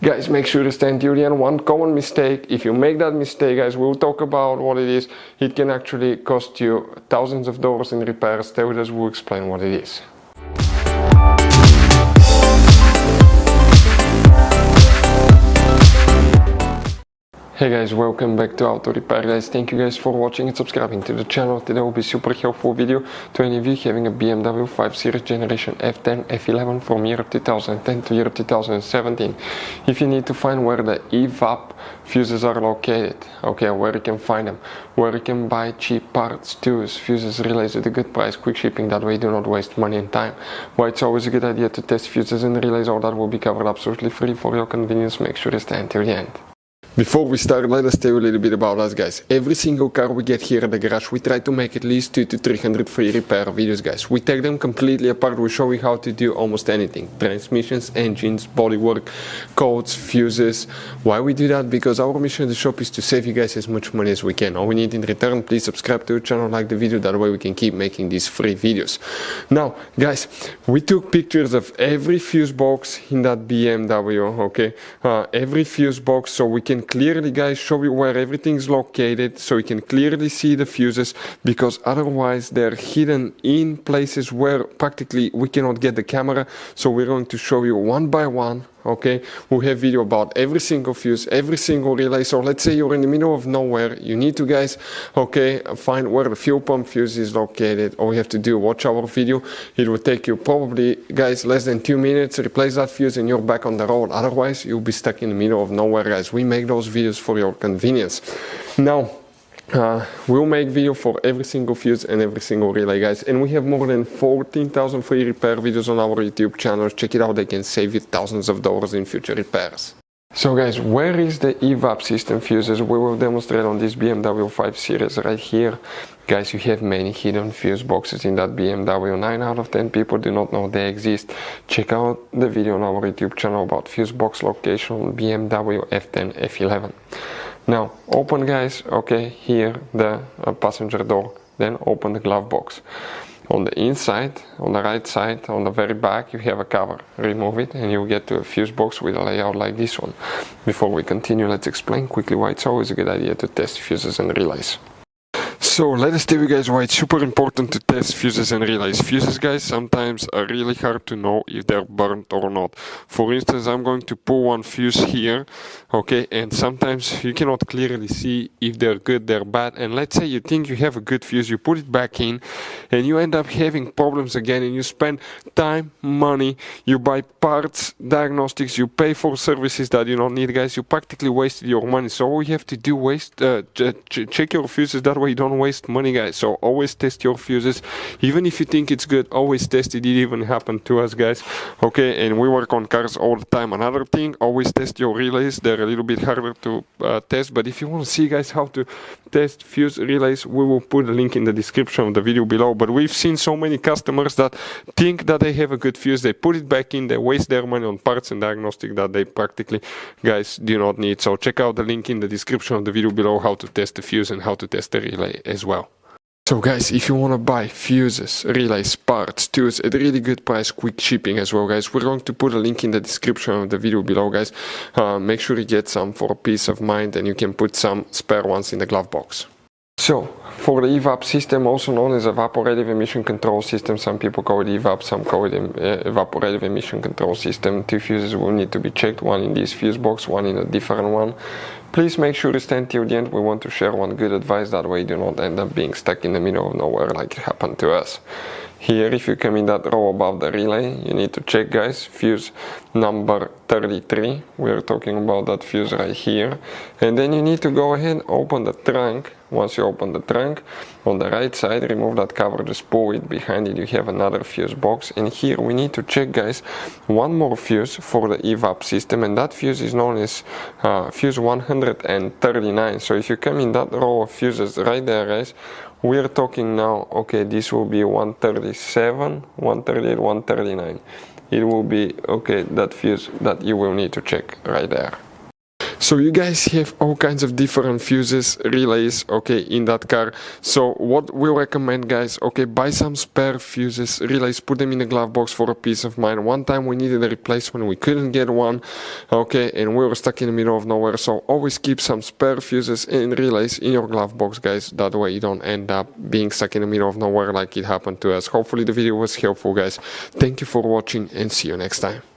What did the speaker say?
Guys, make sure to stay until the end. One common mistake, if you make that mistake, guys, we'll talk about what it is. It can actually cost you thousands of dollars in repairs. Stay with us, we'll explain what it is. Hey guys, welcome back to Auto Repair. Guys, thank you guys for watching and subscribing to the channel. Today will be super helpful video to any of you having a BMW 5 Series Generation F10 F11 from year 2010 to year 2017. If you need to find where the EVAP fuses are located, okay, where you can find them, where you can buy cheap parts, tools, fuses, relays at a good price, quick shipping, that way you do not waste money and time. Why it's always a good idea to test fuses and relays, all that will be covered absolutely free for your convenience. Make sure to stay until the end. Before we start, let us tell you a little bit about us, guys. Every single car we get here at the garage, we try to make at least 200 to 300 free repair videos, guys. We take them completely apart, we show you how to do almost anything. Transmissions, engines, bodywork, codes, fuses. Why we do that? Because our mission at the shop is to save you guys as much money as we can. All we need in return, please subscribe to the channel, like the video, that way we can keep making these free videos. Now, guys, we took pictures of every fuse box in that BMW, okay? Every fuse box, so we can clearly, guys, show you where everything is located, so you can clearly see the fuses, because otherwise they're hidden in places where practically we cannot get the camera. So we're going to show you one by one, okay? We'll have video about every single fuse, every single relay. So let's say you're in the middle of nowhere, you need to, guys, okay, find where the fuel pump fuse is located. All you have to do, watch our video. It will take you probably, guys, less than 2 minutes, replace that fuse and you're back on the road. Otherwise you'll be stuck in the middle of nowhere, guys. We make those videos for your convenience. Now, we'll make video for every single fuse and every single relay, guys, and we have more than 14,000 free repair videos on our YouTube channel. Check it out, they can save you thousands of dollars in future repairs. So guys, where is the EVAP system fuses? We will demonstrate on this BMW 5 Series right here. Guys, you have many hidden fuse boxes in that BMW. 9 out of 10 people do not know they exist. Check out the video on our YouTube channel about fuse box location on BMW F10 F11. Now, open, guys, okay, here the passenger door, then open the glove box. On the inside, on the right side, on the very back, you have a cover. Remove it and you'll get to a fuse box with a layout like this one. Before we continue, let's explain quickly why it's always a good idea to test fuses and relays. So let us tell you guys why it's super important to test fuses and relays. Fuses, guys, sometimes are really hard to know if they're burnt or not. For instance, I'm going to pull one fuse here, okay, and sometimes you cannot clearly see if they're good, they're bad. And let's say you think you have a good fuse, you put it back in and you end up having problems again, and you spend time, money, you buy parts, diagnostics, you pay for services that you don't need, guys. You practically wasted your money. So all you have to do, check your fuses, that way you don't waste money, guys. So always test your fuses, even if you think it's good. Always test it. It even happened to us, guys, okay? And we work on cars all the time. Another thing, always test your relays. They're a little bit harder to test, but if you want to see, guys, how to test fuse relays, we will put a link in the description of the video below. But we've seen so many customers that think that they have a good fuse, they put it back in, they waste their money on parts and diagnostic that they practically, guys, do not need. So check out the link in the description of the video below, how to test the fuse and how to test the relay as well. So guys, if you want to buy fuses, relays, parts, tools at a really good price, quick shipping as well, guys, we're going to put a link in the description of the video below, guys. Make sure you get some for peace of mind, and you can put some spare ones in the glove box. So, for the EVAP system, also known as evaporative emission control system, some people call it EVAP, some call it evaporative emission control system. 2 fuses will need to be checked, one in this fuse box, one in a different one. Please make sure to stand till the end. We want to share one good advice, that way you do not end up being stuck in the middle of nowhere like it happened to us. Here, if you come in that row above the relay, you need to check, guys, fuse number 33. We're talking about that fuse right here. And then you need to go ahead, open the trunk. Once you open the trunk, on the right side, remove that cover, just pull it. Behind it, you have another fuse box. And here we need to check, guys, one more fuse for the EVAP system. And that fuse is known as fuse 139. So if you come in that row of fuses right there, guys, we're talking now, okay, this will be 137, 138, 139. It will be, okay, that fuse that you will need to check right there. So you guys have all kinds of different fuses, relays, okay, in that car. So what we recommend, guys, okay, buy some spare fuses, relays, put them in the glove box for a peace of mind. One time we needed a replacement, we couldn't get one, okay, and we were stuck in the middle of nowhere. So always keep some spare fuses and relays in your glove box, guys. That way you don't end up being stuck in the middle of nowhere like it happened to us. Hopefully the video was helpful, guys. Thank you for watching and see you next time.